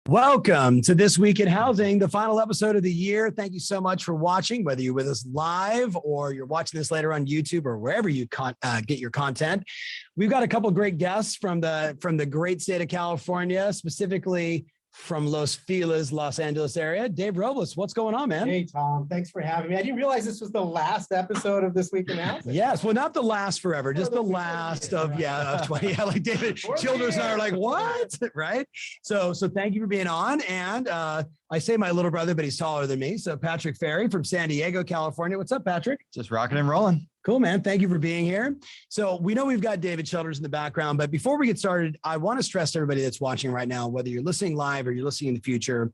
Welcome to This Week in Housing, the final episode of the year. Thank you so much for watching, whether you're with us live or you're watching this later on YouTube or wherever you get your content. We've got a couple of great guests from the great state of California, specifically from Los Feliz, Los Angeles area. Dave Robles, what's going on, man? Hey, Tom, thanks for having me. I didn't realize this was the last episode of This Week in Housing. Yes, well, not the last forever, just the last of 20. Yeah, like David Childers and I are like, what? Right? So thank you for being on. And I say my little brother, but he's taller than me. So Patrick Ferry from San Diego, California. What's up, Patrick? Just rocking and rolling. Cool, man. Thank you for being here. So we know we've got David Childers in the background, but before we get started, I want to stress to everybody that's watching right now, whether you're listening live or you're listening in the future,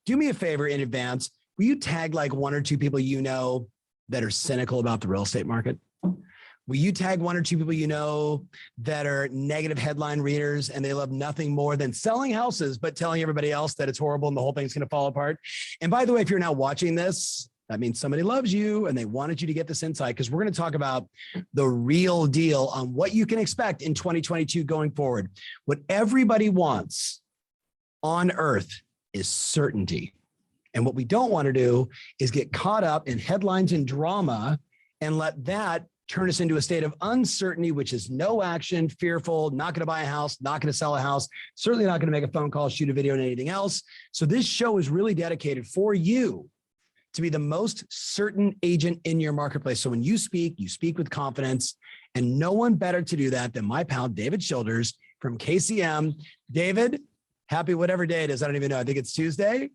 do me a favor in advance. Will you tag like one or two people you know that are cynical about the real estate market? Will you tag one or two people you know that are negative headline readers and they love nothing more than selling houses, but telling everybody else that it's horrible and the whole thing's going to fall apart? And by the way, if you're now watching this, that means somebody loves you and they wanted you to get this insight, because we're going to talk about the real deal on what you can expect in 2022 going forward. What everybody wants on earth is certainty. And what we don't want to do is get caught up in headlines and drama and let that turn us into a state of uncertainty, which is no action, fearful, not going to buy a house, not going to sell a house, certainly not going to make a phone call, shoot a video, and anything else. So this show is really dedicated for you to be the most certain agent in your marketplace. So when you speak with confidence, and no one better to do that than my pal, David Childers from KCM. David, happy whatever day it is. I don't even know. I think it's Tuesday.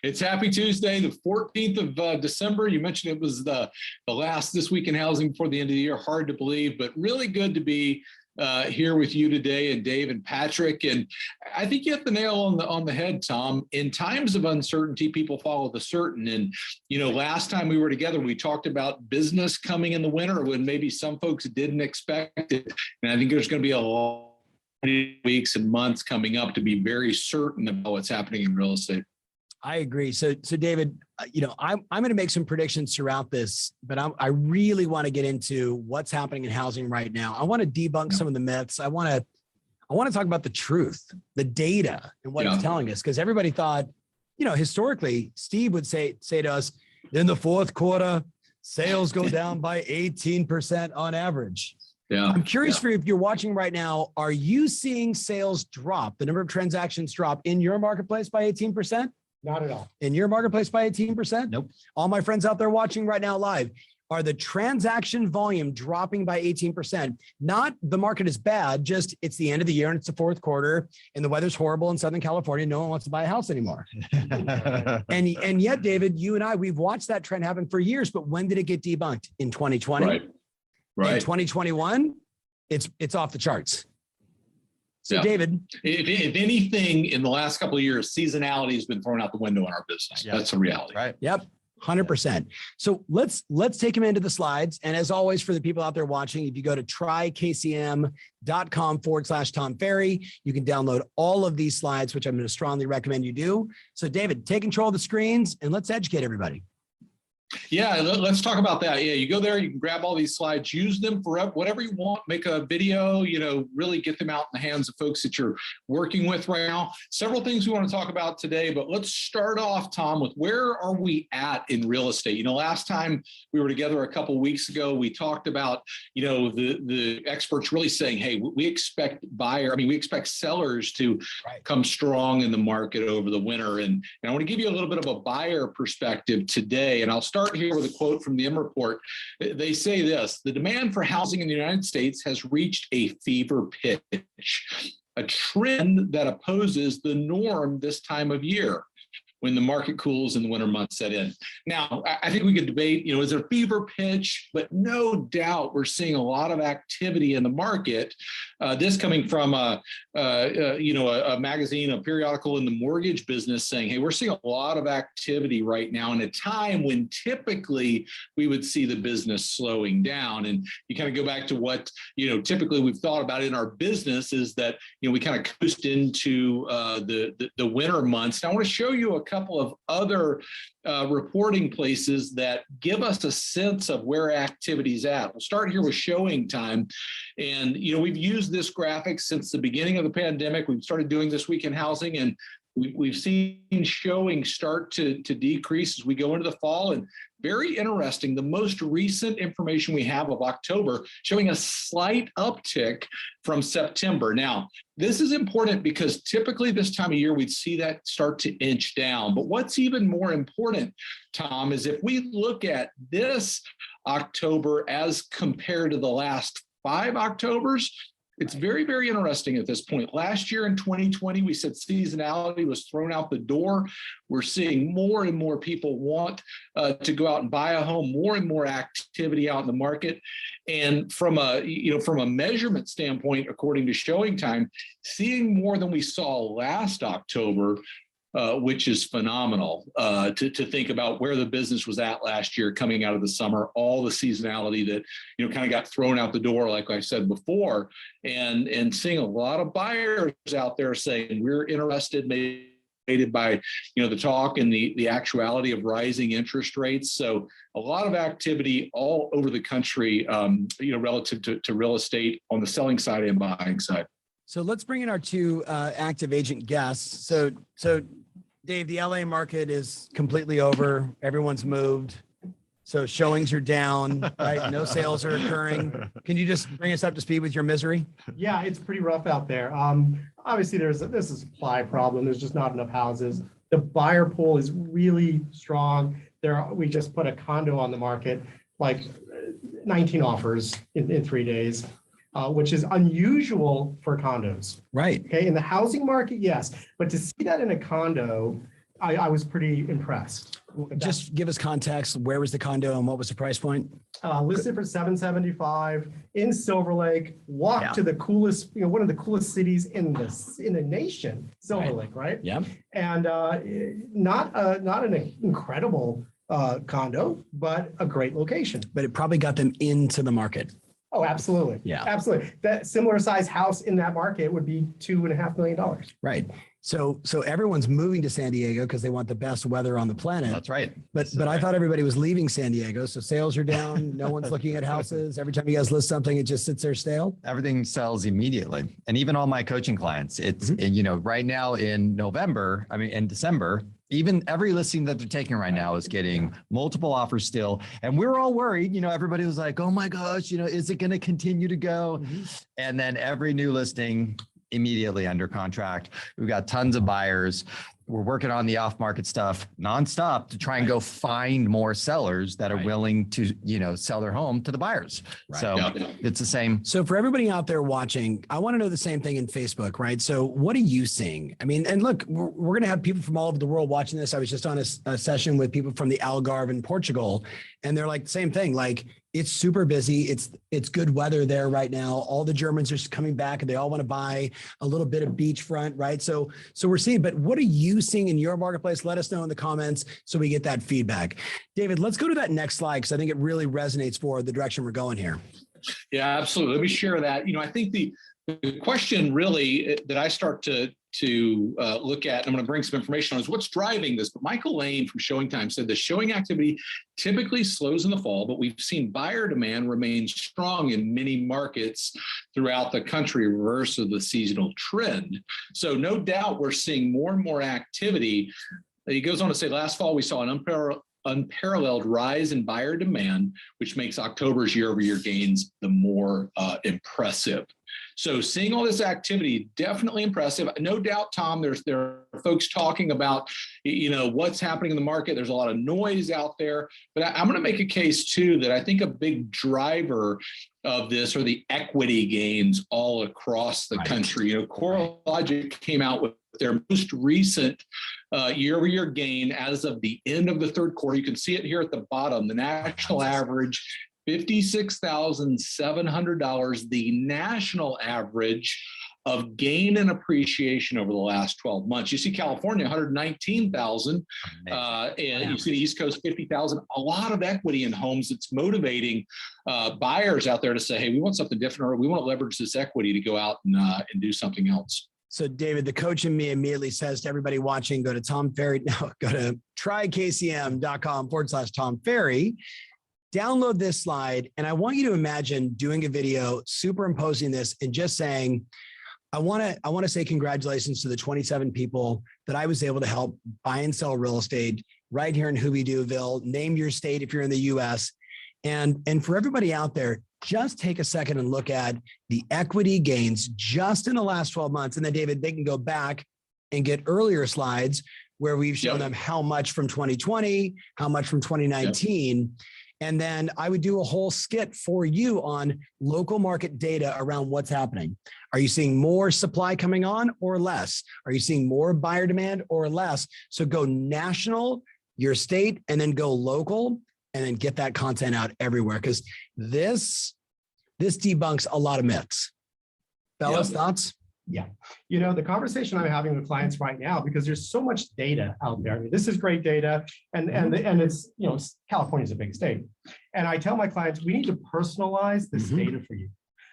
It's Happy Tuesday, the 14th of December. You mentioned it was the last This Week in Housing before the end of the year. Hard to believe, but really good to be here with you today, and Dave and Patrick. And I think you hit the nail on the head, Tom. In times of uncertainty, people follow the certain. And, last time we were together, we talked about business coming in the winter when maybe some folks didn't expect it. And I think there's going to be a lot of weeks and months coming up to be very certain about what's happening in real estate. I agree. So David, I'm going to make some predictions throughout this, but I really want to get into what's happening in housing right now. I want to debunk some of the myths. I want to talk about the truth, the data, and what it's telling us. Because everybody thought, historically, Steve would say to us, in the fourth quarter, sales go down by 18% on average. Yeah. I'm curious for you, if you're watching right now, are you seeing sales drop, the number of transactions drop in your marketplace by 18%? Not at all. In your marketplace by 18%? Nope. All my friends out there watching right now live, are the transaction volume dropping by 18%? Not the market is bad, just it's the end of the year and it's the fourth quarter and the weather's horrible in Southern California. No one wants to buy a house anymore. and yet, David, you and I, we've watched that trend happen for years, but when did it get debunked? In 2020? Right. In 2021, it's off the charts. So David, if anything, in the last couple of years, seasonality has been thrown out the window in our business. Yeah. That's a reality. Right. Yep. 100%. So let's take him into the slides. And as always, for the people out there watching, if you go to trykcm.com/Tom Ferry, you can download all of these slides, which I'm going to strongly recommend you do. So David, take control of the screens and let's educate everybody. Yeah, let's talk about that. Yeah, you go there, you can grab all these slides, use them for whatever you want, make a video, really get them out in the hands of folks that you're working with right now. Several things we want to talk about today, but let's start off, Tom, with where are we at in real estate? Last time we were together a couple of weeks ago, we talked about, the experts really saying, hey, we expect sellers to come strong in the market over the winter. And I want to give you a little bit of a buyer perspective today, and I'll start here with a quote from the M Report. They say this: the demand for housing in the United States has reached a fever pitch, a trend that opposes the norm this time of year, when the market cools and the winter months set in. Now, I think we could debate, is it a fever pitch? But no doubt we're seeing a lot of activity in the market. This coming from a magazine, a periodical in the mortgage business saying, hey, we're seeing a lot of activity right now in a time when typically we would see the business slowing down. And you kind of go back to what, typically we've thought about in our business is that, we kind of coast into the winter months. And I want to show you a couple of other reporting places that give us a sense of where activity's at. We'll start here with showing time. And, we've used this graphic since the beginning of the pandemic. We've started doing This Week in Housing, and we've seen showing start to decrease as we go into the fall. And very interesting, the most recent information we have of October showing a slight uptick from September. Now, this is important because typically this time of year, we'd see that start to inch down. But what's even more important, Tom, is if we look at this October as compared to the last 5 Octobers, it's very, very interesting at this point. Last year in 2020, we said seasonality was thrown out the door. We're seeing more and more people want to go out and buy a home, more and more activity out in the market. And from a measurement standpoint, according to Showing Time, seeing more than we saw last October, which is phenomenal to think about where the business was at last year coming out of the summer, all the seasonality that, kind of got thrown out the door, like I said before, and seeing a lot of buyers out there saying we're interested, maybe by, the talk and the actuality of rising interest rates. So a lot of activity all over the country, relative to real estate on the selling side and buying side. So let's bring in our 2 active agent guests. So Dave, the LA market is completely over. Everyone's moved. So showings are down, right? No sales are occurring. Can you just bring us up to speed with your misery? Yeah, it's pretty rough out there. Obviously, there's a supply problem. There's just not enough houses. The buyer pool is really strong. We just put a condo on the market, like 19 offers in 3 days. Which is unusual for condos. Right. Okay. In the housing market, yes. But to see that in a condo, I was pretty impressed. Just give us context. Where was the condo and what was the price point? Listed for $775 in Silver Lake. Walk to the coolest, one of the coolest cities in the nation, Silver Lake, right? Yeah. And not an incredible condo, but a great location. But it probably got them into the market. Oh, absolutely. Yeah. Absolutely. That similar size house in that market would be $2.5 million. Right. So everyone's moving to San Diego because they want the best weather on the planet. That's right. But I thought everybody was leaving San Diego. So sales are down. No one's looking at houses. Every time you guys list something, it just sits there stale. Everything sells immediately. And even all my coaching clients, it's, right now in in December, even every listing that they're taking right now is getting multiple offers still. And we're all worried, everybody was like, oh my gosh, is it going to continue to go? Mm-hmm. And then every new listing immediately under contract. We've got tons of buyers. We're working on the off-market stuff nonstop to try and go find more sellers that are willing to, sell their home to the buyers. Right. So it's the same. So for everybody out there watching, I want to know the same thing in Facebook, right? So what are you seeing? I mean, and look, we're going to have people from all over the world watching this. I was just on a session with people from the Algarve in Portugal, and they're like the same thing. Like, it's super busy. It's good weather there right now. All the Germans are coming back and they all want to buy a little bit of beachfront, right? So we're seeing, but what are you seeing in your marketplace? Let us know in the comments so we get that feedback. David, let's go to that next slide because I think it really resonates for the direction we're going here. Yeah, absolutely. Let me share that. I think the question really that I start to look at, I'm going to bring some information on, is what's driving this. But Michael Lane from Showing Time said the showing activity typically slows in the fall, but we've seen buyer demand remain strong in many markets throughout the country, reverse of the seasonal trend. So no doubt we're seeing more and more activity. He goes on to say, last fall we saw an unparalleled rise in buyer demand, which makes October's year-over-year gains the more impressive. So seeing all this activity, definitely impressive. No doubt, Tom, there are folks talking about, what's happening in the market. There's a lot of noise out there, but I'm going to make a case too that I think a big driver of this are the equity gains all across the country. CoreLogic came out with their most recent year-over-year gain as of the end of the third quarter. You can see it here at the bottom. The national average, $56,700. The national average of gain and appreciation over the last 12 months. You see California, 119,000, and you see the East Coast, 50,000. A lot of equity in homes. It's motivating buyers out there to say, hey, we want something different, or we want to leverage this equity to go out and do something else. So David, the coach in me immediately says to everybody watching, go to Tom Ferry. No, go to trykcm.com/Tom Ferry. Download this slide. And I want you to imagine doing a video, superimposing this and just saying, I want to say congratulations to the 27 people that I was able to help buy and sell real estate right here in Hooby-Dooville. Name your state if you're in the US. And for everybody out there, just take a second and look at the equity gains just in the last 12 months. And then David, they can go back and get earlier slides where we've shown them how much from 2020, how much from 2019. And then I would do a whole skit for you on local market data around what's happening. Are you seeing more supply coming on or less? Are you seeing more buyer demand or less? So go national, your state, and then go local, and then get that content out everywhere. Because this debunks a lot of myths. Fellas, thoughts? Yeah. You know, the conversation I'm having with clients right now, because there's so much data out there. I mean, this is great data and it's, you know, California's a big state. And I tell my clients, we need to personalize this data for you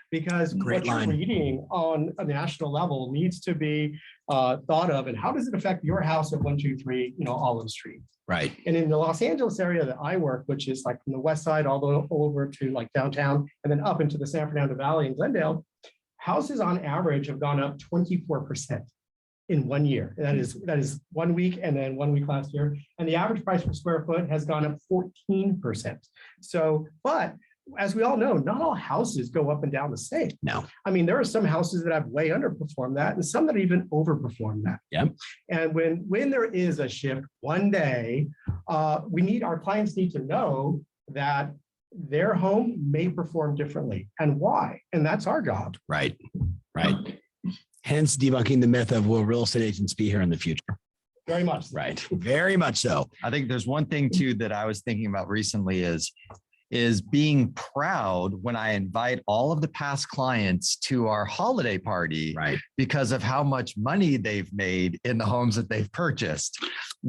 because what you're reading on a national level needs to be thought of. And how does it affect your house at 123, you know, Olive Street? Right. And in the Los Angeles area that I work, which is like from the west side all the way over to like downtown and then up into the San Fernando Valley and Glendale, houses on average have gone up 24% in 1 year. That is 1 week and then 1 week last year. And the average price per square foot has gone up 14%. So, but as we all know, not all houses go up and down the same. No. I mean, there are some houses that have way underperformed that and some that even overperform that. Yeah. And when there is a shift one day, our clients need to know that their home may perform differently and why. And that's our job. Right. Hence debunking the myth of will real estate agents be here in the future? Very much. Right. Very much so. I think there's one thing too that I was thinking about recently is being proud when I invite all of the past clients to our holiday party, right? Because of how much money they've made in the homes that they've purchased.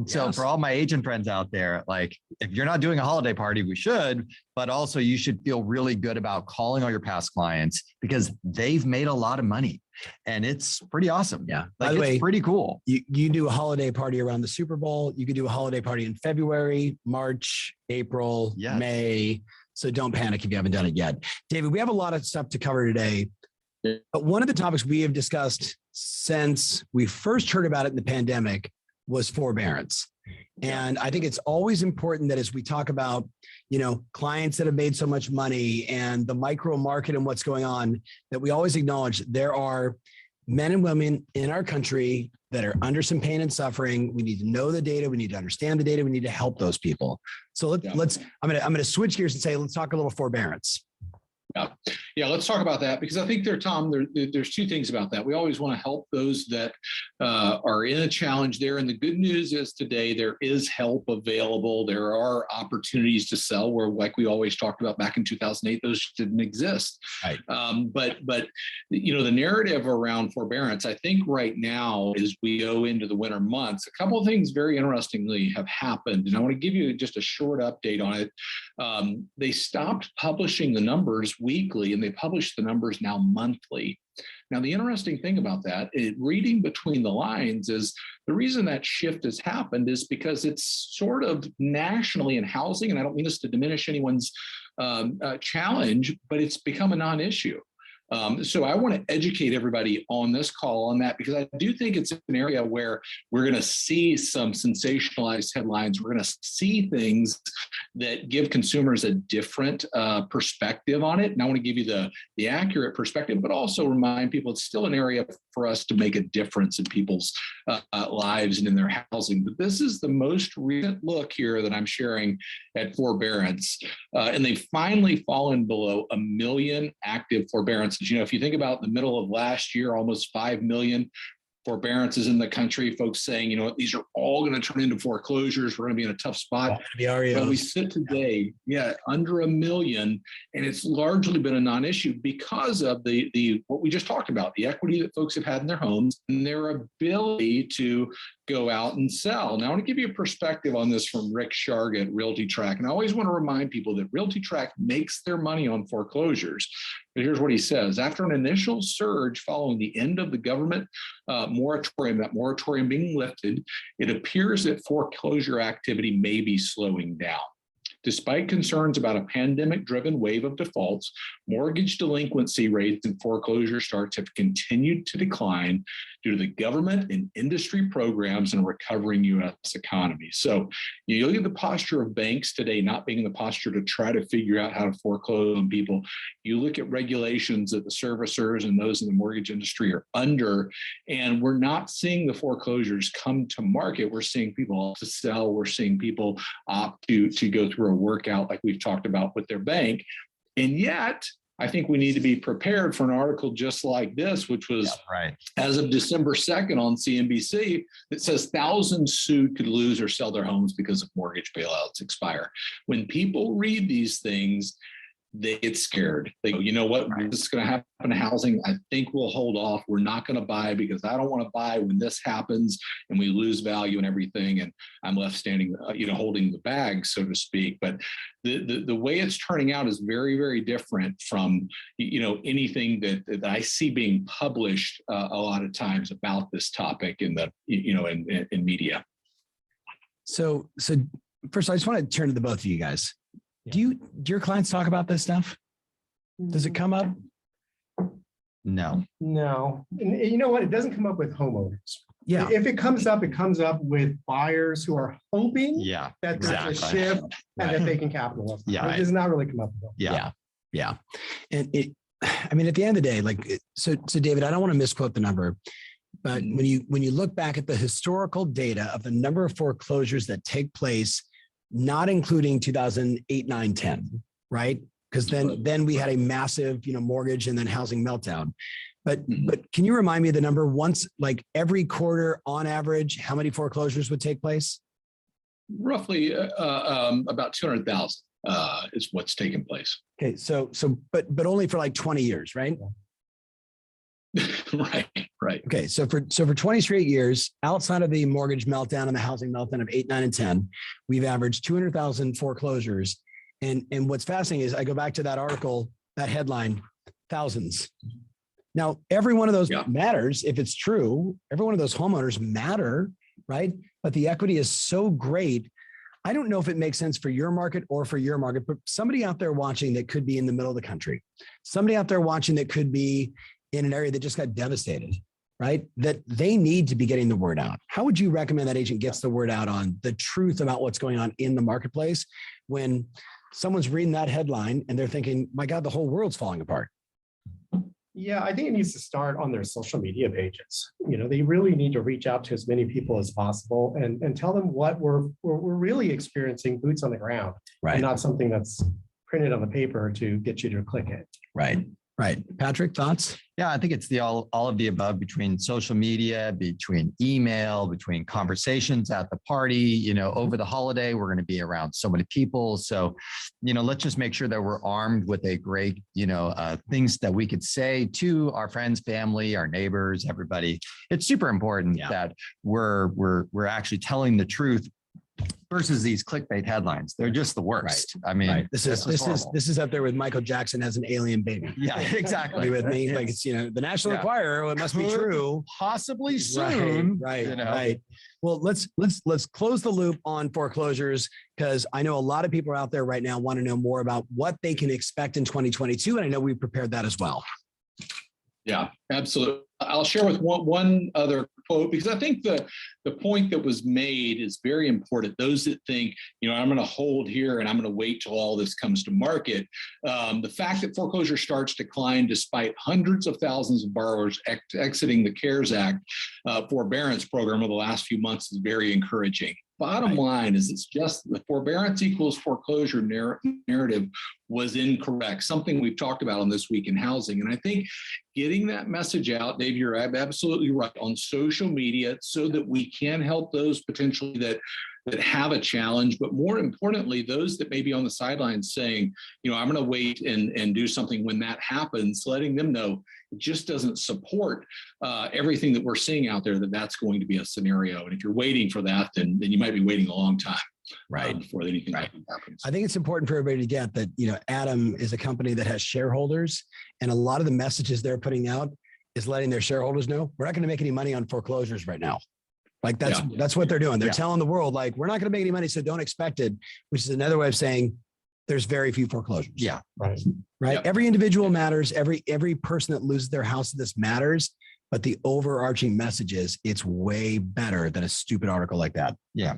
So for all my agent friends out there, like if you're not doing a holiday party, we should, but also you should feel really good about calling all your past clients because they've made a lot of money and it's pretty awesome. Yeah. Like, by the way, it's pretty cool. You do a holiday party around the Super Bowl. You could do a holiday party in February, March, April, May. So don't panic if you haven't done it yet. David, we have a lot of stuff to cover today. But one of the topics we have discussed since we first heard about it in the pandemic was forbearance. And I think it's always important that as we talk about, you know, clients that have made so much money and the micro market and what's going on, that we always acknowledge there are men and women in our country that are under some pain and suffering. We need to know the data. We need to understand the data. We need to help those people. So let's I'm gonna switch gears and say, let's talk a little forbearance. Yeah, let's talk about that because I think there's two things about that. We always want to help those that are in a challenge there. And the good news is today there is help available. There are opportunities to sell where, like we always talked about back in 2008, those didn't exist. Right. But you know, the narrative around forbearance, I think right now as we go into the winter months, a couple of things very interestingly have happened. And I want to give you just a short update on it. They stopped publishing the numbers weekly and they publish the numbers now monthly. Now, the interesting thing about that, reading between the lines, is the reason that shift has happened is because it's sort of nationally in housing, and I don't mean this to diminish anyone's challenge, but it's become a non-issue. So I want to educate everybody on this call on that, because I do think it's an area where we're going to see some sensationalized headlines. We're going to see things that give consumers a different perspective on it. And I want to give you the accurate perspective, but also remind people it's still an area for us to make a difference in people's lives and in their housing. But this is the most recent look here that I'm sharing at forbearance. And they've finally fallen below 1 million active forbearances. You know, if you think about the middle of last year, almost 5 million forbearances in the country, folks saying, you know what, these are all going to turn into foreclosures. We're going to be in a tough spot. But we sit today, under 1 million, and it's largely been a non-issue because of the what we just talked about, the equity that folks have had in their homes and their ability to go out and sell. Now, I want to give you a perspective on this from Rick Sharg at RealtyTrack. And I always want to remind people that RealtyTrack makes their money on foreclosures. But here's what he says. After an initial surge following the end of the government moratorium, that moratorium being lifted, it appears that foreclosure activity may be slowing down. Despite concerns about a pandemic-driven wave of defaults, mortgage delinquency rates and foreclosure starts have continued to decline due to the government and industry programs and a recovering U.S. economy. So you look at the posture of banks today not being in the posture to try to figure out how to foreclose on people. You look at regulations that the servicers and those in the mortgage industry are under, and we're not seeing the foreclosures come to market. We're seeing people opt to sell. We're seeing people opt to go through a workout like we've talked about with their bank. And yet, I think we need to be prepared for an article just like this, which was as of December 2nd on CNBC, that says thousands sued could lose or sell their homes because of mortgage bailouts expire. When people read these things, they get scared. They go, you know what, this is going to happen to housing. I think we'll hold off. We're not going to buy because I don't want to buy when this happens and we lose value and everything. And I'm left standing, holding the bag, so to speak. But the way it's turning out is very, very different from, anything that I see being published a lot of times about this topic in the, in media. So first, I just want to turn to the both of you guys. Do your clients talk about this stuff? Does it come up? No. No. And you know what? It doesn't come up with homeowners. Yeah. If it comes up with buyers who are hoping that there's a shift and that they can capitalize. Yeah. It does not really come up with them. Yeah. And at the end of the day, so David, I don't want to misquote the number, but when you look back at the historical data of the number of foreclosures that take place, not including 2008, 9, 10, right? Because then we had a massive, mortgage and then housing meltdown. But can you remind me of the number once, like every quarter on average, how many foreclosures would take place? Roughly about 200,000 is what's taking place. Okay, but only for like 20 years, right? Right. Okay, so for 20 straight years, outside of the mortgage meltdown and the housing meltdown of 8, 9, and 10, we've averaged 200,000 foreclosures. And what's fascinating is I go back to that article, that headline, thousands. Now, every one of those matters if it's true. Every one of those homeowners matter, right? But the equity is so great. I don't know if it makes sense for your market or for your market, but somebody out there watching that could be in the middle of the country, somebody out there watching that could be in an area that just got devastated, right? That they need to be getting the word out. How would you recommend that agent gets the word out on the truth about what's going on in the marketplace when someone's reading that headline and they're thinking, my God, the whole world's falling apart? Yeah, I think it needs to start on their social media pages. They really need to reach out to as many people as possible and tell them what we're really experiencing, boots on the ground, right? And not something that's printed on the paper to get you to click it. Right. Patrick, thoughts? Yeah, I think it's the all of the above, between social media, between email, between conversations at the party. Over the holiday, we're going to be around so many people. So, let's just make sure that we're armed with a great, things that we could say to our friends, family, our neighbors, everybody. It's super important that we're actually telling the truth versus these clickbait headlines. They're just the worst. Right. I mean, this is up there with Michael Jackson has an alien baby. Yeah, exactly. Are you with me? Like it's, the National Enquirer, it must be true. Possibly soon. Right. Well, let's close the loop on foreclosures, because I know a lot of people out there right now want to know more about what they can expect in 2022. And I know we've prepared that as well. Yeah, absolutely. I'll share with one other quote, because I think the point that was made is very important. Those that think, I'm going to hold here and I'm going to wait till all this comes to market. The fact that foreclosure starts decline despite hundreds of thousands of borrowers exiting the CARES Act forbearance program over the last few months is very encouraging. Bottom line is it's just the forbearance equals foreclosure narrative was incorrect, something we've talked about on This Week in Housing. And I think getting that message out, Dave, you're absolutely right, on social media so that we can help those potentially that have a challenge, but more importantly, those that may be on the sidelines saying, I'm going to wait and do something when that happens, letting them know it just doesn't support everything that we're seeing out there, that's going to be a scenario. And if you're waiting for that, then you might be waiting a long time. before anything like that happens. I think it's important for everybody to get that, Adam is a company that has shareholders, and a lot of the messages they're putting out is letting their shareholders know we're not going to make any money on foreclosures right now. Like that's what they're doing. They're telling the world, like, we're not going to make any money, so don't expect it, which is another way of saying there's very few foreclosures. Yeah. Right. Right. Yep. Every individual matters. Every person that loses their house to this matters. But the overarching message is it's way better than a stupid article like that. Yeah.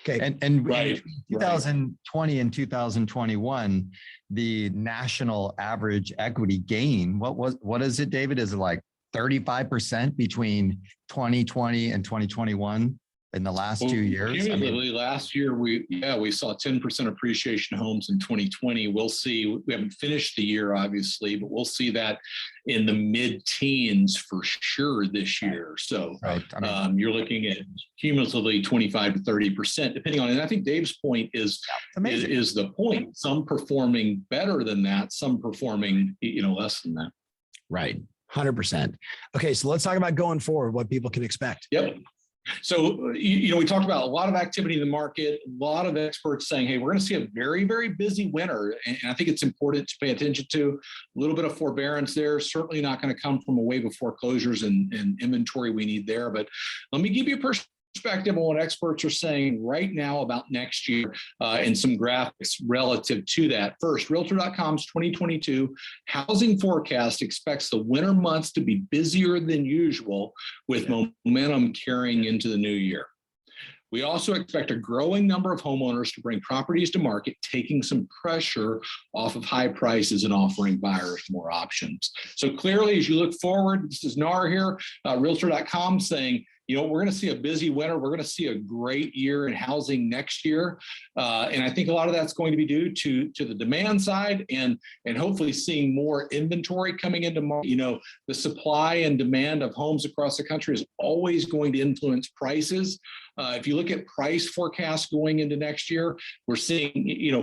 Okay. And Right. 2020 and 2021, the national average equity gain, what is it, David? Is it like 35% between 2020 and 2021 in the last 2 years? Cumulatively, last year, we saw 10% appreciation homes in 2020. We'll see, we haven't finished the year, obviously, but we'll see that in the mid-teens for sure this year. So Right. I mean, you're looking at cumulatively 25 to 30%, depending on, and I think Dave's point is amazing. is the point. Some performing better than that, some performing, less than that. Right. 100%. Okay. So let's talk about going forward, what people can expect. Yep. So, we talked about a lot of activity in the market, a lot of experts saying, hey, we're going to see a very, very busy winter. And I think it's important to pay attention to a little bit of forbearance there. Certainly not going to come from a wave of foreclosures and inventory we need there. But let me give you a perspective on what experts are saying right now about next year and some graphics relative to that. First, Realtor.com's 2022 housing forecast expects the winter months to be busier than usual, with momentum carrying into the new year. We also expect a growing number of homeowners to bring properties to market, taking some pressure off of high prices and offering buyers more options. So clearly, as you look forward, this is NAR here, Realtor.com saying, we're going to see a busy winter. We're going to see a great year in housing next year. And I think a lot of that's going to be due to the demand side and hopefully seeing more inventory coming into market. The supply and demand of homes across the country is always going to influence prices. If you look at price forecasts going into next year, we're seeing,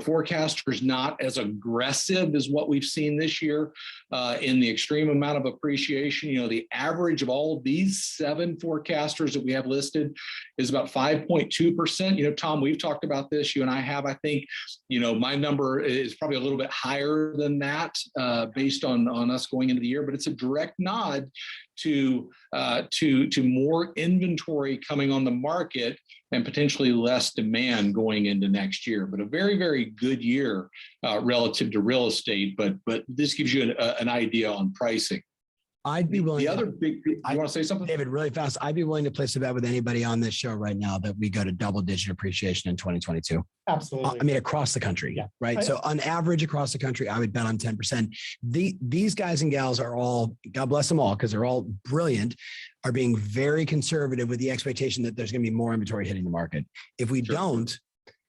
forecasters not as aggressive as what we've seen this year in the extreme amount of appreciation. The average of all of these 7 forecasters that we have listed is about 5.2%. Tom, we've talked about this. You and I have, I think, my number is probably a little bit higher than that based on us going into the year, but it's a direct nod to more inventory coming on the market and potentially less demand going into next year. But a very, very good year relative to real estate. But this gives you an idea on pricing. I'd be willing. The other big, you want to say something? David, really fast. I'd be willing to place a bet with anybody on this show right now that we go to double-digit appreciation in 2022. Absolutely. I mean, across the country, Yeah. right? So on average across the country, I would bet on 10%. These guys and gals are all, God bless them all, because they're all brilliant, are being very conservative with the expectation that there's going to be more inventory hitting the market. If we don't,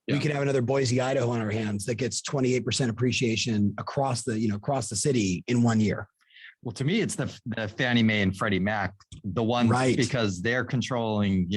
we could have another Boise, Idaho on our hands that gets 28% appreciation across the city in 1 year. Well, to me, it's the Fannie Mae and Freddie Mac, the ones because they're controlling,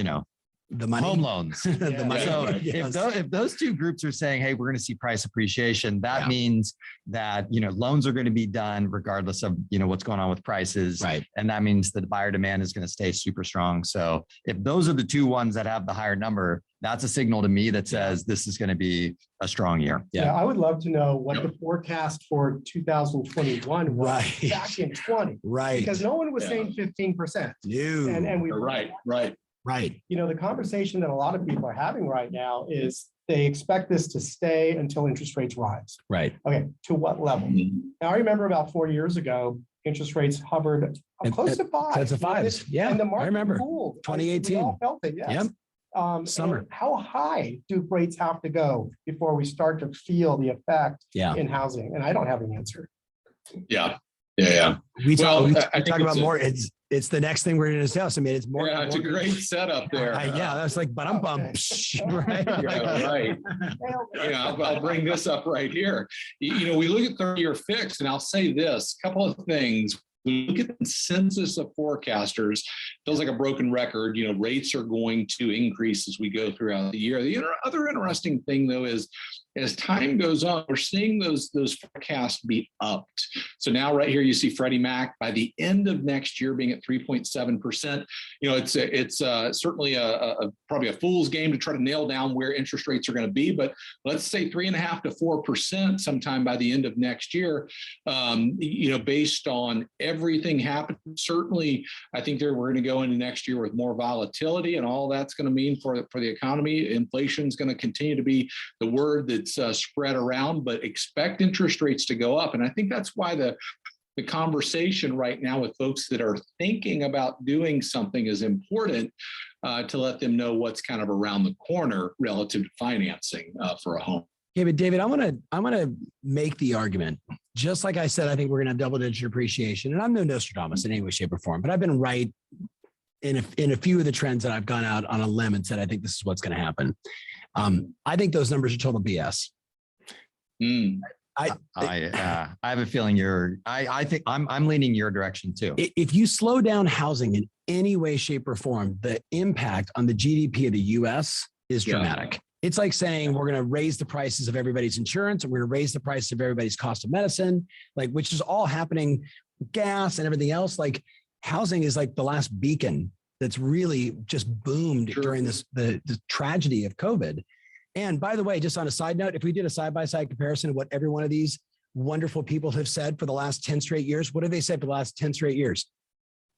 the money, home loans. the money. So Yes. if those two groups are saying, hey, we're going to see price appreciation, that means that, loans are going to be done regardless of, what's going on with prices. Right. And that means that the buyer demand is going to stay super strong. So if those are the two ones that have the higher number, that's a signal to me that says this is going to be a strong year. Yeah, I would love to know what the forecast for 2021 was back in 20. Right. Because no one was saying 15%. No. And we Right. Right. the conversation that a lot of people are having right now is they expect this to stay until interest rates rise. Right. Okay, to what level? Now, I remember about 4 years ago, interest rates hovered close to 5. That's a 5s. Yeah, And the I market remember. cooled. 2018. We all felt it, yes. Yep. Summer. How high do rates have to go before we start to feel the effect in housing? And I don't have an answer. Yeah. We talk I think about more. It's the next thing we're going to discuss. I mean, it's more. Yeah, it's a great setup there. That's like, but I'm bummed. Right. Right. I'll bring this up right here. We look at 30-year fixed, and I'll say this, a couple of things. We look at the consensus of forecasters, feels like a broken record. Rates are going to increase as we go throughout the year. The other interesting thing, though, is As time goes on, we're seeing those forecasts be upped. So now right here, you see Freddie Mac by the end of next year being at 3.7%. It's certainly probably a fool's game to try to nail down where interest rates are going to be, but let's say 3.5 to 4% sometime by the end of next year. Based on everything happening, certainly I think we're going to go into next year with more volatility, and all that's going to mean for the economy. Inflation is going to continue to be the word that's spread around, but expect interest rates to go up. And I think that's why the conversation right now with folks that are thinking about doing something is important, to let them know what's kind of around the corner relative to financing for a home. Yeah, but David, I want to make the argument, just like I said, I think we're going to have double-digit appreciation, and I'm no Nostradamus in any way, shape, or form, but I've been right in a few of the trends that I've gone out on a limb and said I think this is what's going to happen. I think those numbers are total BS. I have a feeling I think I'm leaning your direction too. If you slow down housing in any way, shape, or form, the impact on the GDP of the US is dramatic. Yeah. It's like saying we're going to raise the prices of everybody's insurance, and we're going to raise the price of everybody's cost of medicine, which is all happening, gas and everything else. Like housing is like the last beacon that's really just boomed during the tragedy of COVID. And by the way, just on a side note, if we did a side-by-side comparison of what every one of these wonderful people have said for the last 10 straight years, what have they said for the last 10 straight years?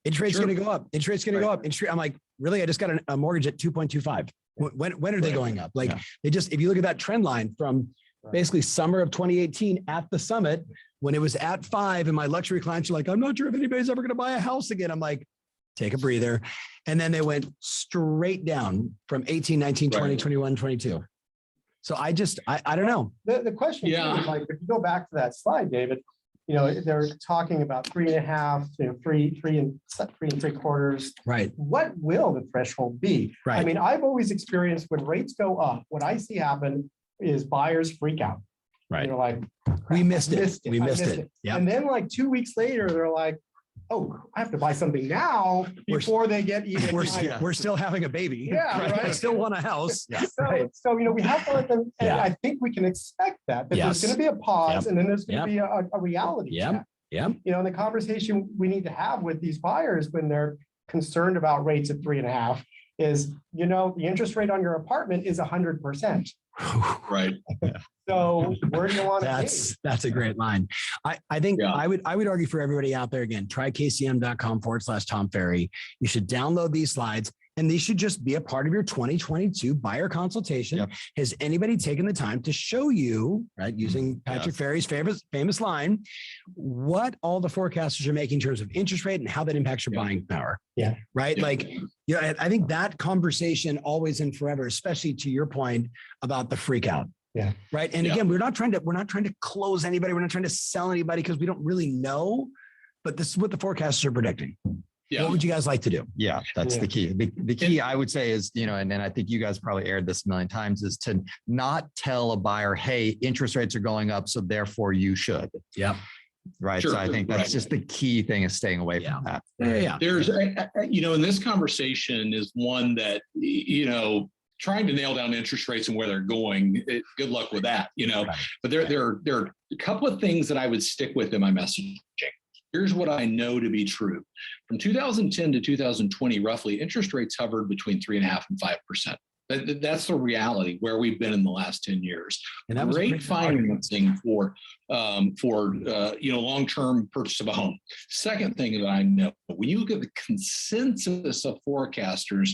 Interest rate's going to go up. Interest rate's going to go up. I'm like, really? I just got a mortgage at 2.25. When are they going up? If you look at that trend line from basically summer of 2018 at the summit, when it was at 5, and my luxury clients are like, I'm not sure if anybody's ever going to buy a house again. I'm like, take a breather. And then they went straight down from 18, 19, 20, 21, 22. So I don't know. The question is, like, if you go back to that slide, David, they're talking about 3.5, 3.75. Right. What will the threshold be? Right. I mean, I've always experienced when rates go up, what I see happen is buyers freak out. Right. They're like, we missed it. We missed it. Yeah. And then like 2 weeks later, they're like, oh, I have to buy something now before they get even. We're still having a baby. Yeah, right. I still want a house. Yeah. So we have to let them, and I think we can expect that there's going to be a pause, and then there's going to be a reality check. Yeah. And the conversation we need to have with these buyers when they're concerned about rates at 3.5 is, the interest rate on your apartment is 100%. Right. So where do you want to be? That's a great line. I think I would argue for everybody out there, again, try kcm.com/Tom Ferry. You should download these slides, and these should just be a part of your 2022 buyer consultation. Yep. Has anybody taken the time to show you, right, using Patrick Ferry's famous line, what all the forecasters are making in terms of interest rate and how that impacts your buying power? Yeah. Right. Yeah. I think that conversation always and forever, especially to your point about the freak out. Yeah. Right. And again, we're not trying to close anybody. We're not trying to sell anybody because we don't really know, but this is what the forecasters are predicting. Yeah. What would you guys like to do? Yeah, that's the key. The key I would say is, and then I think you guys probably aired this a million times, is to not tell a buyer, hey, interest rates are going up, so therefore you should. Yeah. Right. Sure, so I think that's just the key thing, is staying away from that. Yeah. There's, and this conversation is one that, trying to nail down interest rates and where they're going, good luck with that, but there are a couple of things that I would stick with in my messaging. Here's what I know to be true. From 2010 to 2020, roughly, interest rates hovered between 3.5% and 5%. That's the reality where we've been in the last 10 years. And that was great financing for long-term purchase of a home. Second thing that I know, when you look at the consensus of forecasters,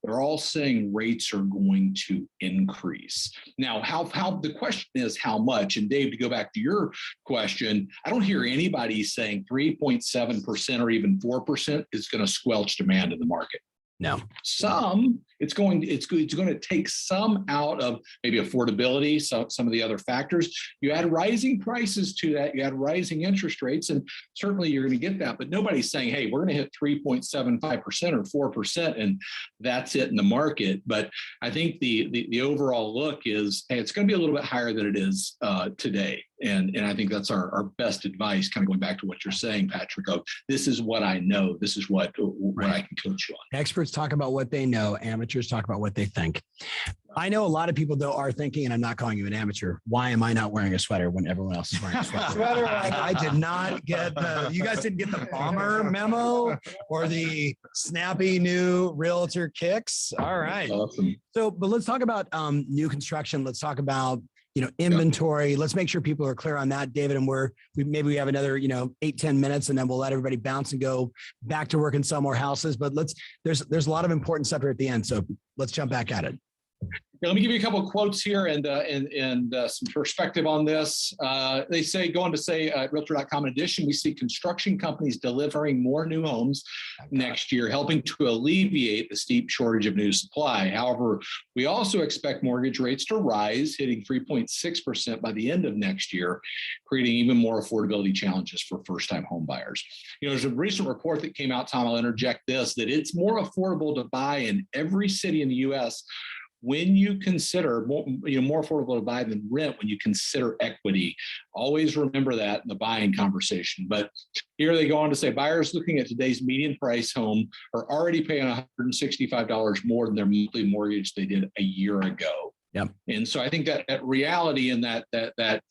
they're all saying rates are going to increase. Now, how the question is how much? And Dave, to go back to your question, I don't hear anybody saying 3.7% or even 4% is going to squelch demand in the market. No, it's going to take some out of maybe affordability, some of the other factors. You add rising prices to that, you add rising interest rates, and certainly you're going to get that. But nobody's saying, hey, we're going to hit 3.75% or 4%, and that's it in the market. But I think the overall look is, hey, it's going to be a little bit higher than it is today. And I think that's our best advice, kind of going back to what you're saying, Patrick, of this is what I know. This is what I can coach you on. Experts talk about what they know. Amateurs talk about what they think. I know a lot of people though are thinking, and I'm not calling you an amateur, why am I not wearing a sweater when everyone else is wearing a sweater? I did not get you guys didn't get the bomber memo or the snappy new realtor kicks. All right. Awesome. So, but let's talk about new construction. Let's talk about, inventory. Let's make sure people are clear on that, David. And maybe we have another, 8-10 minutes, and then we'll let everybody bounce and go back to work and sell more houses. But there's a lot of important stuff here at the end. So let's jump back at it. Let me give you a couple of quotes here and some perspective on this. They say, go on to say, Realtor.com, in addition, we see construction companies delivering more new homes next year, helping to alleviate the steep shortage of new supply. However, we also expect mortgage rates to rise, hitting 3.6% by the end of next year, creating even more affordability challenges for first-time home buyers. There's a recent report that came out, Tom, I'll interject this, that it's more affordable to buy in every city in the U.S. when you consider more affordable to buy than rent, when you consider equity. Always remember that in the buying conversation. But here they go on to say, buyers looking at today's median price home are already paying $165 more than their monthly mortgage they did a year ago. Yep. And so I think that reality and that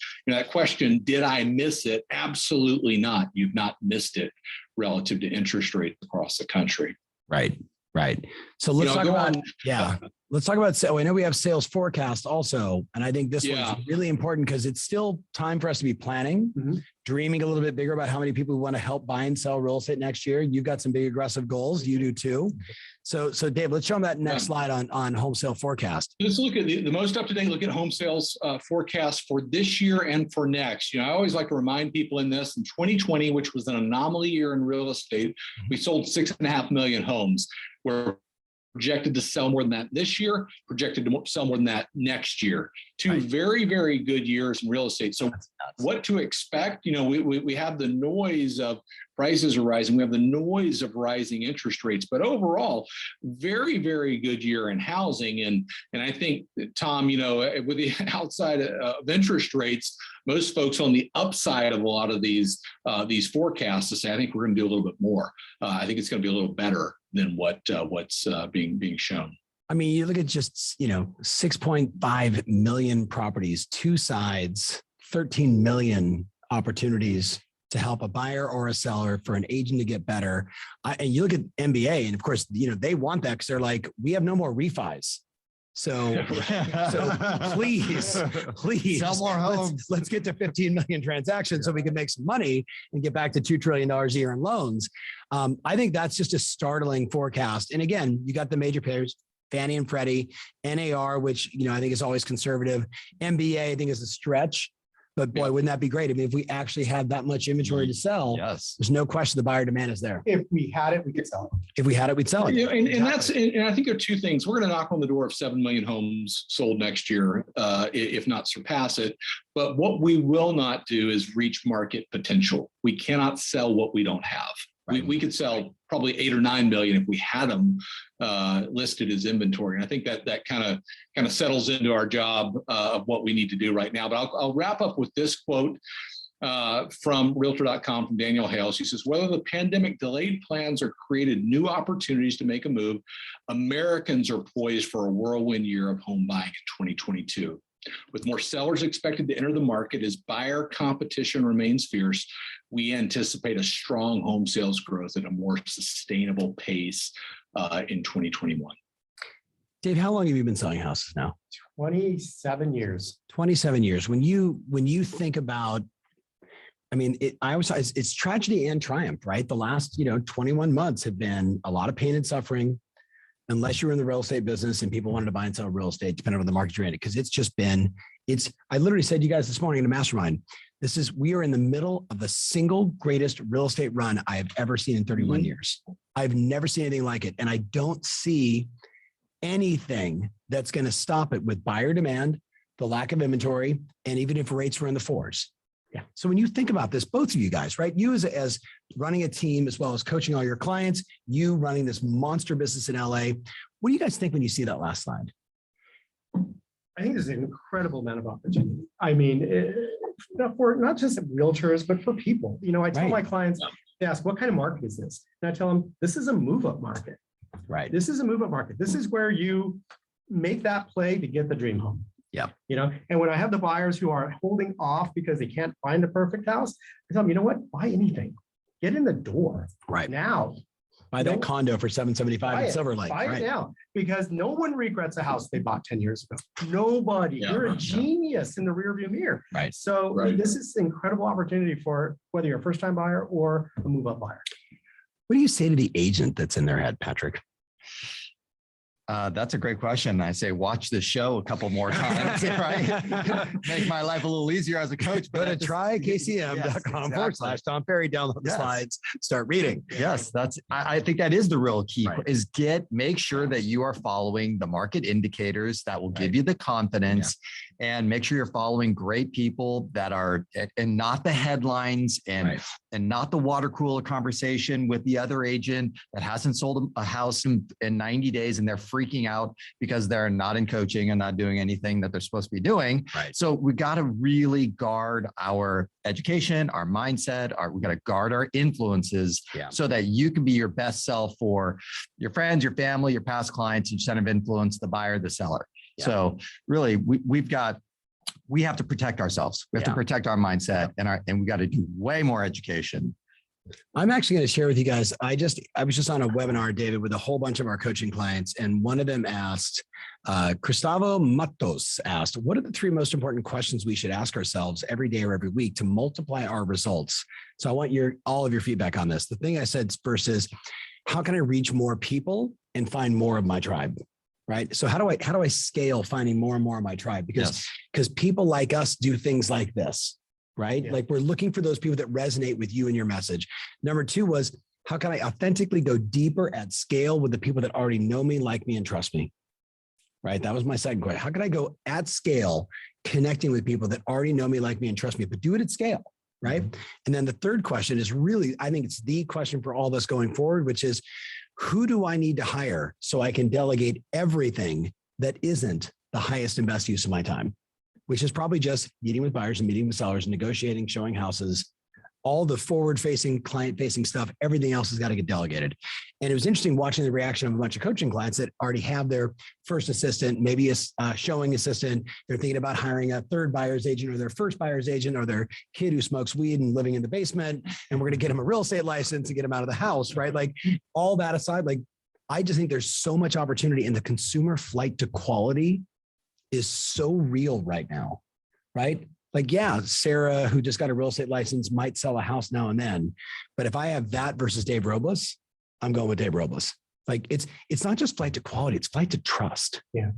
question, did I miss it? Absolutely not. You've not missed it relative to interest rates across the country. Right. So let's talk about, let's talk about, I know we have sales forecast also. And I think this one's really important because it's still time for us to be planning, dreaming a little bit bigger about how many people we want to help buy and sell real estate next year. You've got some big aggressive goals. You do too. So Dave, let's show them that next slide on home sale forecast. Let's look at the most up-to-date look at home sales forecast for this year and for next. I always like to remind people in 2020, which was an anomaly year in real estate, we sold 6.5 million homes. We're projected to sell more than that this year, projected to sell more than that next year. Two very, very good years in real estate. So what to expect? We have the noise of prices are rising. We have the noise of rising interest rates, but overall, very, very good year in housing. And I think, Tom, with the outside of interest rates, most folks on the upside of a lot of these forecasts to say, I think we're going to do a little bit more. I think it's going to be a little better than what's being shown. I mean, you look at just, 6.5 million properties, two sides, 13 million opportunities to help a buyer or a seller for an agent to get better. And you look at MBA, and of course, they want that because they're like, we have no more refis. So please sell more homes. Let's get to 15 million transactions so we can make some money and get back to $2 trillion a year in loans. I think that's just a startling forecast. And again, you got the major players, Fannie and Freddie, NAR, which, I think is always conservative. MBA, I think is a stretch. But boy, wouldn't that be great? I mean, if we actually had that much inventory to sell, there's no question the buyer demand is there. If we had it, we could sell it. If we had it, we'd sell it. And I think there are two things. We're going to knock on the door of 7 million homes sold next year, if not surpass it. But what we will not do is reach market potential. We cannot sell what we don't have. Right. We could sell probably 8 or 9 million if we had them listed as inventory. And I think that kind of settles into our job of what we need to do right now. But I'll wrap up with this quote from Realtor.com from Danielle Hale. She says, whether the pandemic delayed plans or created new opportunities to make a move, Americans are poised for a whirlwind year of home buying in 2022. With more sellers expected to enter the market as buyer competition remains fierce, we anticipate a strong home sales growth at a more sustainable pace in 2021. Dave, how long have you been selling houses now? 27 years. 27 years. When you think about, I mean, it's tragedy and triumph, right? The last, 21 months have been a lot of pain and suffering, unless you're in the real estate business and people wanted to buy and sell real estate, depending on the market you're in. Because I literally said to you guys this morning in a mastermind, we are in the middle of the single greatest real estate run I have ever seen in 31 years. I've never seen anything like it. And I don't see anything that's going to stop it with buyer demand, the lack of inventory, and even if rates were in the 4s. Yeah. So when you think about this, both of you guys, right? You as running a team, as well as coaching all your clients, you running this monster business in LA. What do you guys think when you see that last slide? I think there's an incredible amount of opportunity. I mean, for not just realtors, but for people. I tell Right. my clients, they ask, what kind of market is this? And I tell them, this is a move-up market. Right. This is a move-up market. This is where you make that play to get the dream home. Yeah. And when I have the buyers who are holding off because they can't find the perfect house, I tell them, you know what? Buy anything. Get in the door Right. now. Buy that No- condo for $775 Buy in it. Silver Lake. Buy it Right. now, because no one regrets a house they bought 10 years ago. Nobody. Yeah, You're a right, yeah. genius in the rearview mirror. Right. So Right. this is an incredible opportunity for whether you're a first-time buyer or a move-up buyer. What do you say to the agent that's in their head, Patrick? That's a great question. I say, watch the show a couple more times, right? Make my life a little easier as a coach. Go to at the- trykcm.com/Tom Ferry, download the Yes. slides, start reading. Yes, I think that is the real key Right. is make sure that you are following the market indicators that will give you the confidence and make sure you're following great people that are, and not the headlines and not the water cooler conversation with the other agent that hasn't sold a house in 90 days and they're freaking out because they're not in coaching and not doing anything that they're supposed to be doing. Right. So we got to really guard our education, our mindset, we got to guard our influences Yeah. so that you can be your best self for your friends, your family, your past clients, your center of influence, the buyer, the seller. Yeah. So really we have to protect ourselves. We have to Yeah. protect our mindset and we got to do way more education. I'm actually going to share with you guys. I was just on a webinar, David, with a whole bunch of our coaching clients, and one of them asked, Gustavo Matos asked, what are the 3 most important questions we should ask ourselves every day or every week to multiply our results? So I want all of your feedback on this. The thing I said first is, how can I reach more people and find more of my tribe? Right. So how do I scale finding more and more of my tribe? Because people like us do things like this. Right? Yeah. Like we're looking for those people that resonate with you and your message. Number 2 was, how can I authentically go deeper at scale with the people that already know me, like me, and trust me? Right? That was my second question. How can I go at scale, connecting with people that already know me, like me, and trust me, but do it at scale? Right. And then the third question is really, I think it's the question for all of us going forward, which is, who do I need to hire so I can delegate everything that isn't the highest and best use of my time? Which is probably just meeting with buyers and meeting with sellers, negotiating, showing houses, all the forward-facing, client-facing stuff. Everything else has got to get delegated. And it was interesting watching the reaction of a bunch of coaching clients that already have their first assistant, maybe a showing assistant. They're thinking about hiring a third buyer's agent or their first buyer's agent or their kid who smokes weed and living in the basement. And we're going to get him a real estate license and get him out of the house, right? Like all that aside, like I just think there's so much opportunity, and the consumer flight to quality is so real right now, right? Like, yeah, Sarah, who just got a real estate license, might sell a house now and then. But if I have that versus Dave Robles, I'm going with Dave Robles. Like it's not just flight to quality, it's flight to trust. Yeah.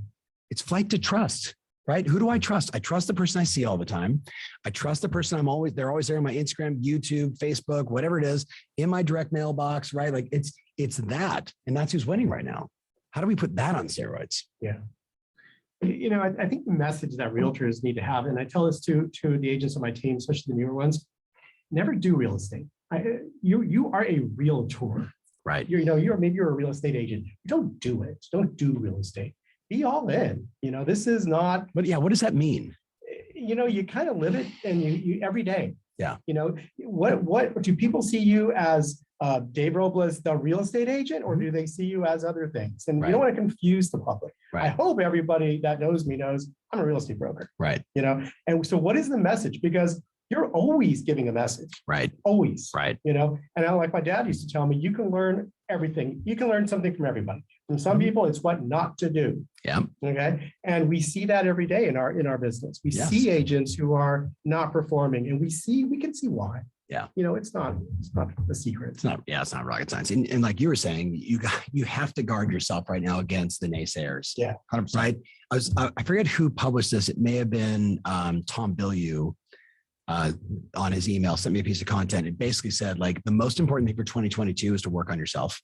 It's flight to trust, right? Who do I trust? I trust the person I see all the time. I trust the person they're always there on my Instagram, YouTube, Facebook, whatever it is, in my direct mailbox, right? Like it's that, and that's who's winning right now. How do we put that on steroids? Yeah. I think the message that realtors need to have, and I tell this to the agents on my team, especially the newer ones, never do real estate. You are a realtor. Right. Maybe you're a real estate agent. Don't do it. Don't do real estate. Be all in. This is not. But yeah, what does that mean? You kind of live it, and you every day. Yeah. What do people see you as? Dave Robles, the real estate agent, or do they see you as other things? And you don't want to confuse the public. Right. I hope everybody that knows me knows I'm a real estate broker. Right. And so what is the message? Because you're always giving a message. Right. Always. Right. And like my dad used to tell me, you can learn everything. You can learn something from everybody. From some people, it's what not to do. Yeah. Okay. And we see that every day in our business. We Yes. see agents who are not performing, and we can see why. Yeah. It's not a secret. It's not rocket science. And like you were saying, you have to guard yourself right now against the naysayers. Yeah. 100%. Right. I forget who published this. It may have been Tom Bilyeu on his email, sent me a piece of content. It basically said, like, the most important thing for 2022 is to work on yourself.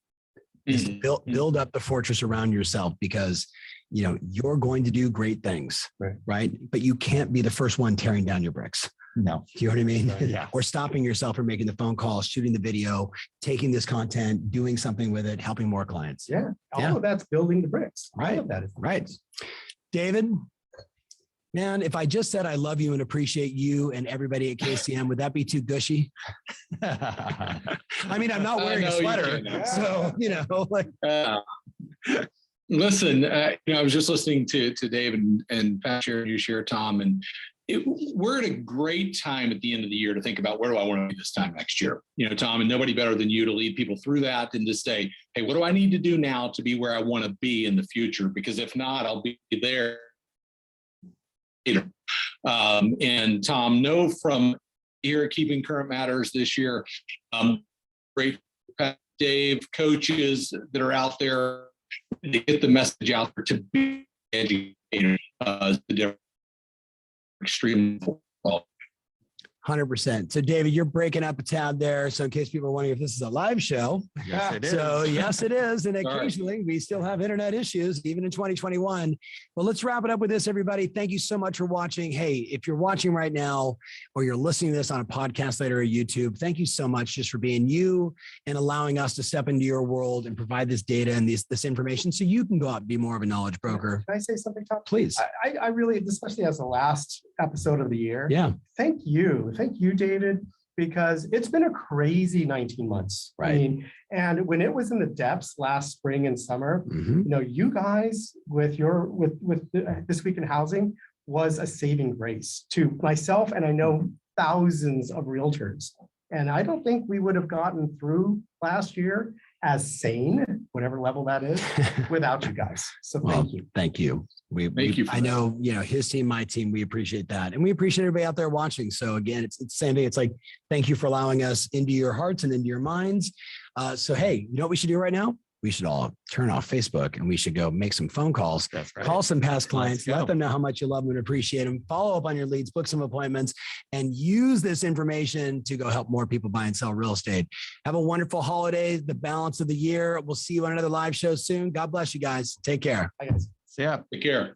Is to build up the fortress around yourself, because you're going to do great things. Right. But you can't be the first one tearing down your bricks. No. You know what I mean? Right. Yeah. Or stopping yourself from making the phone call, shooting the video, taking this content, doing something with it, helping more clients. Yeah. Yeah. All of that's building the bricks. Right. All of that is. Right. David, Man, if I just said I love you and appreciate you and everybody at KCM, would that be too gushy? I mean, I'm not wearing a No, you sweater, can't. so like Listen, I was just listening to Dave and Pat share, you share, Tom, and we're at a great time at the end of the year to think about where do I want to be this time next year? Tom, and nobody better than you to lead people through that and to say, hey, what do I need to do now to be where I want to be in the future? Because if not, I'll be there. And Tom, know from here at Keeping Current Matters this year, great Dave, coaches that are out there to get the message out there to be educated, extreme. 100%. So David, you're breaking up a tab there. So in case people are wondering if this is a live show. Yes, it is. So yes, it is. And Sorry. occasionally we still have internet issues, even in 2021. Well, let's wrap it up with this, everybody. Thank you so much for watching. Hey, if you're watching right now, or you're listening to this on a podcast later or YouTube, thank you so much just for being you and allowing us to step into your world and provide this data and this information so you can go out and be more of a knowledge broker. Can I say something, Tom? Please. I really, especially as the last episode of the year, Yeah. thank you, David, because it's been a crazy 19 months. Right. I mean, and when it was in the depths last spring and summer, Mhm. you guys with This Week in Housing was a saving grace to myself, and I know thousands of realtors. And I don't think we would have gotten through last year as sane, whatever level that is, without you guys. So Well, thank you. Thank you. Thank you for I that. know, his team, my team, we appreciate that. And we appreciate everybody out there watching. So again, it's the same thing. It's like, thank you for allowing us into your hearts and into your minds. So, hey, you know what we should do right now? We should all turn off Facebook and we should go make some phone calls. That's right. Call some past clients, go. let them know how much you love them and appreciate them. Follow up on your leads, book some appointments, and use this information to go help more people buy and sell real estate. Have a wonderful holiday, the balance of the year. We'll see you on another live show soon. God bless you guys. Take care. Bye, guys. So, yeah. Take care.